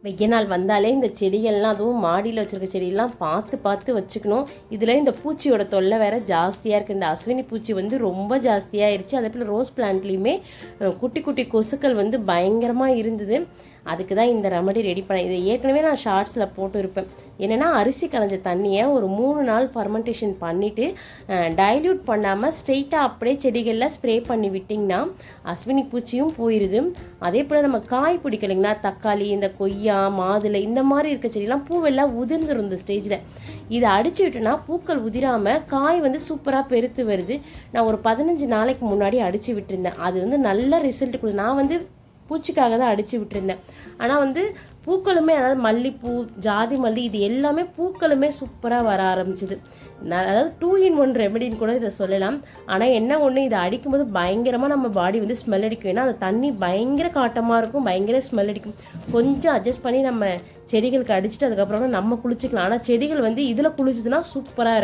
வெய்ய நாள் வந்தாலே இந்த செடிகள்லாம், அதுவும் மாடியில் வச்சுருக்க செடியெல்லாம் பார்த்து பார்த்து வச்சுக்கணும். இதில் இந்த பூச்சியோட தொல்லை வேறு ஜாஸ்தியாக இருக்குது. இந்த அஸ்வினி பூச்சி வந்து ரொம்ப ஜாஸ்தியாகிடுச்சு. அதே போல் ரோஸ் பிளான்ட்லேயுமே குட்டி குட்டி கொசுக்கள் வந்து பயங்கரமாக இருந்தது. அதுக்கு தான் இந்த ரெமடி ரெடி பண்ணேன். இதை ஏற்கனவே நான் ஷார்ட்ஸில் போட்டு இருப்பேன். என்னென்னா, அரிசி களைஞ்ச தண்ணியை ஒரு 3 நாள் ஃபர்மெண்டேஷன் பண்ணிவிட்டு டைல்யூட் பண்ணாமல் ஸ்ட்ரெயிட்டாக அப்படியே செடிகளில் ஸ்ப்ரே பண்ணி விட்டிங்கன்னா அஸ்வினி பூச்சியும் போயிடுது. அதே போல் நம்ம காய் பிடிக்கலைங்கன்னா, தக்காளி, இந்த கொய்யா, மாதுளை இந்த மாதிரி இருக்க செடியெல்லாம் பூவெல்லாம் உதிர்ந்துடும் இந்த ஸ்டேஜில். இதை அடிச்சு விட்டோன்னா பூக்கள் உதிராமல் காய் வந்து சூப்பராக பெருத்து வருது. நான் ஒரு 15 நாளைக்கு முன்னாடி அடித்து விட்டுருந்தேன். அது வந்து நல்ல ரிசல்ட் கொடுத்து. நான் வந்து பூச்சிக்காக தான் அடித்து விட்டுருந்தேன். ஆனால் வந்து பூக்களுமே, அதாவது மல்லிப்பூ, ஜாதி மல்லி, இது எல்லாமே பூக்களுமே சூப்பராக வர ஆரம்பிச்சிது. அதாவது 2 in 1 ரெமெடின்னு கூட இதை சொல்லலாம். ஆனால் என்ன ஒன்று, இதை அடிக்கும்போது பயங்கரமாக நம்ம பாடி வந்து ஸ்மெல் அடிக்கும். ஏன்னா அந்த தண்ணி பயங்கர காட்டமாக இருக்கும், பயங்கர ஸ்மெல் அடிக்கும். கொஞ்சம் அட்ஜஸ்ட் பண்ணி நம்ம செடிகளுக்கு அடிச்சுட்டு அதுக்கப்புறம் நம்ம குளிச்சிக்கலாம். ஆனால் செடிகள் வந்து இதில் குளிச்சதுன்னா சூப்பராக இருக்கும்.